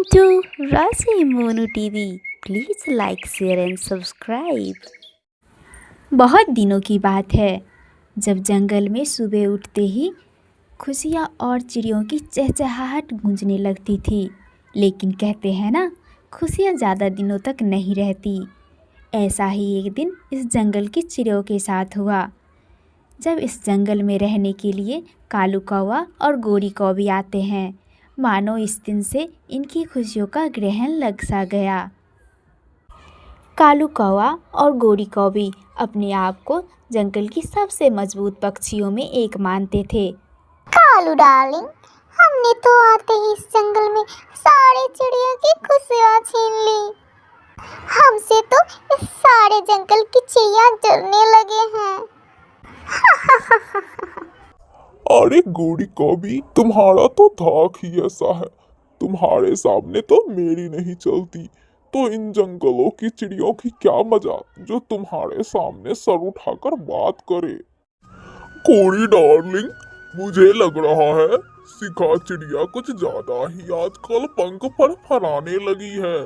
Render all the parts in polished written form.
to Rasi Monu TV. Please like, share and subscribe. बहुत दिनों की बात है जब जंगल में सुबह उठते ही खुशियाँ और चिड़ियों की चहचहाहट गूंजने लगती थी। लेकिन कहते हैं ना, खुशियाँ ज़्यादा दिनों तक नहीं रहती। ऐसा ही एक दिन इस जंगल की चिड़ियों के साथ हुआ। जब इस जंगल में रहने के लिए कालू कौवा और गोरी कौवी आते हैं, मानो इस दिन से इनकी खुशियों का ग्रहण लग सा गया। कालू कौवा और गोरी कौवी अपने आप को जंगल की सबसे मजबूत पक्षियों में एक मानते थे। कालू डार्लिंग, हमने तो आते ही इस जंगल में सारे चिड़ियों की खुशियाँ छीन ली। हमसे तो इस सारे जंगल की चिड़िया डरने लगे हैं। अरे गोरी कौवी, तुम्हारा तो धाक ही ऐसा है। तुम्हारे सामने तो मेरी नहीं चलती, तो इन जंगलों की चिड़ियों की क्या मजा जो तुम्हारे सामने सर उठाकर बात करे। गोरी डार्लिंग, मुझे लग रहा है शिखा चिड़िया कुछ ज्यादा ही आजकल पंख फड़फड़ाने लगी है।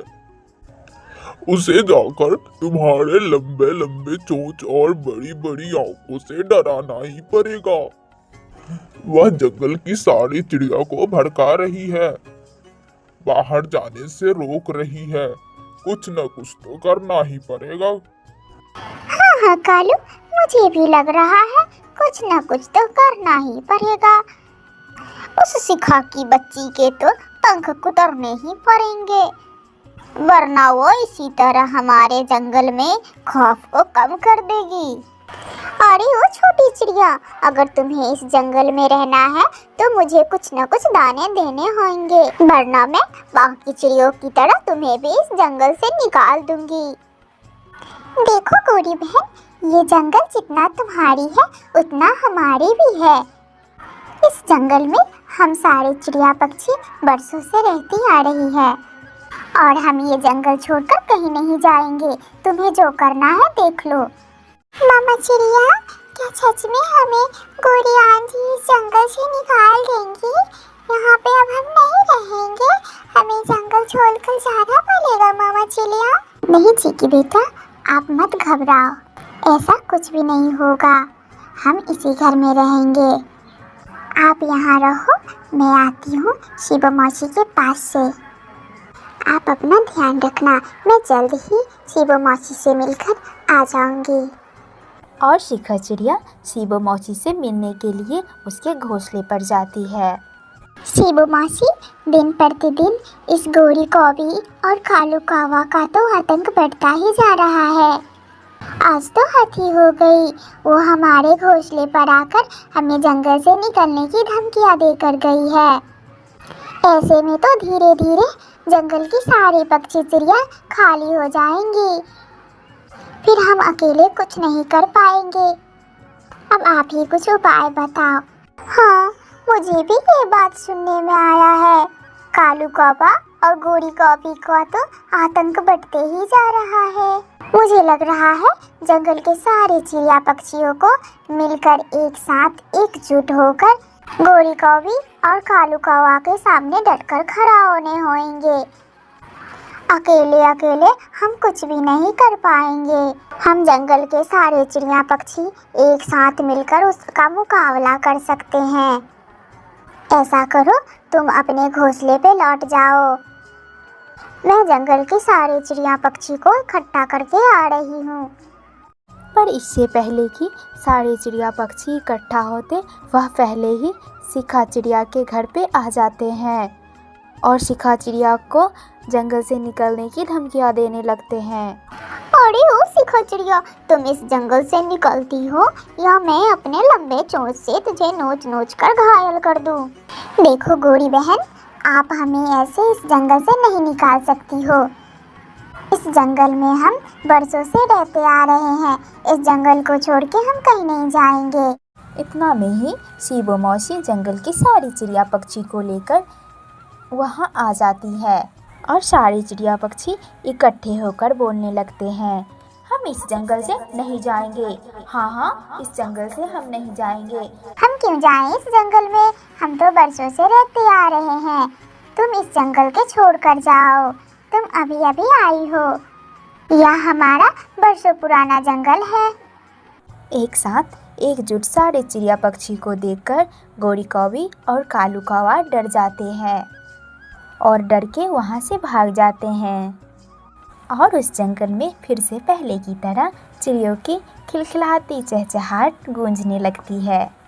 उसे जाकर तुम्हारे लंबे लंबे चोंच और बड़ी बड़ी आंखों से डराना ही पड़ेगा। वह जंगल की सारी चिड़िया को भड़का रही है, बाहर जाने से रोक रही है। कुछ न कुछ तो करना ही पड़ेगा। हाँ कालू, मुझे भी लग रहा है कुछ न कुछ तो करना ही पड़ेगा। उस शिखा की बच्ची के तो पंख कुतरने ही पड़ेंगे, वरना वो इसी तरह हमारे जंगल में खौफ को कम कर देगी। अरे ओ छोटी चिड़िया, अगर तुम्हें इस जंगल में रहना है तो मुझे कुछ न कुछ दाने देने होंगे, वरना मैं बाकी चिड़ियों की तरह तुम्हें भी इस जंगल से निकाल दूंगी। देखो गोरी बहन, ये जंगल जितना तुम्हारी है उतना हमारी भी है। इस जंगल में हम सारे चिड़िया पक्षी बरसों से रहती आ रही है और हम ये जंगल छोड़कर कहीं नहीं जाएंगे। तुम्हें जो करना है देख लो। मामा चिड़िया, क्या सच में हमें गोरी आंधी इस जंगल से निकाल देंगी? यहाँ पे अब हम नहीं रहेंगे, हमें जंगल छोड़कर जाना पड़ेगा मामा चिड़िया। नहीं चीकी बेटा, आप मत घबराओ, ऐसा कुछ भी नहीं होगा। हम इसी घर में रहेंगे। आप यहाँ रहो, मैं आती हूँ शिबो मौसी के पास से। आप अपना ध्यान रखना, मैं जल्द ही शिबो मौसी से मिलकर आ जाऊंगी। और शिखा चिड़िया शिबो मौसी से मिलने के लिए उसके घोंसले पर जाती है। शिबो मौसी, दिन प्रतिदिन इस गोरी कौवी और कालू कौवा का तो आतंक बढ़ता ही जा रहा है। आज तो हद ही हो गई, वो हमारे घोंसले पर आकर हमें जंगल से निकलने की धमकियां देकर गई है। ऐसे में तो धीरे धीरे जंगल की सारी पक्षी चिड़िया खाली हो जाएंगी, फिर हम अकेले कुछ नहीं कर पाएंगे। अब आप ही कुछ उपाय बताओ। हाँ, मुझे भी ये बात सुनने में आया है, कालू कौवा और गोरी कौवी का तो आतंक बढ़ते ही जा रहा है। मुझे लग रहा है जंगल के सारे चिड़िया पक्षियों को मिलकर एक साथ एकजुट होकर गोरी कौवी और कालू कौवा के सामने डटकर खड़ा होने होंगे। अकेले अकेले हम कुछ भी नहीं कर पाएंगे। हम जंगल के सारे चिड़िया पक्षी एक साथ मिलकर उसका मुकाबला कर सकते हैं। ऐसा करो, तुम अपने घोंसले पे लौट जाओ। मैं जंगल के सारे चिड़िया पक्षी को इकट्ठा करके आ रही हूँ। पर इससे पहले कि सारे चिड़िया पक्षी इकट्ठा होते, वह पहले ही शिखा चिड़िया के घर पे आ जाते हैं और शिखा चिड़िया को जंगल से निकलने की धमकियां देने लगते हैं। अरे ओ शिखा चिड़िया, तुम इस जंगल से निकलती हो या मैं अपने लंबे चोंच से तुझे नोच नोच कर घायल कर दूं? देखो गोरी बहन, आप हमें ऐसे इस जंगल से नहीं निकाल सकती हो। इस जंगल में हम बरसों से रहते आ रहे हैं, इस जंगल को छोड़ के हम कहीं नहीं जाएंगे। इतना में ही शिबो मौसी जंगल की सारी चिड़िया पक्षी को लेकर वहाँ आ जाती है और सारे चिड़िया पक्षी इकट्ठे होकर बोलने लगते हैं, हम इस जंगल से नहीं जाएंगे। हाँ, इस जंगल से हम नहीं जाएंगे। हम क्यों जाएं इस जंगल में? हम तो बरसों से रहते आ रहे हैं। तुम इस जंगल के छोड़कर जाओ। तुम अभी अभी आई हो। यह हमारा बरसों पुराना जंगल है। एक साथ एकजुट सारे चिड़िया पक्षी को देखकर गौरी कौवी और कालू कौवा डर जाते हैं और डर के वहाँ से भाग जाते हैं। और उस जंगल में फिर से पहले की तरह चिड़ियों की खिलखिलाती चहचहाहट गूंजने लगती है।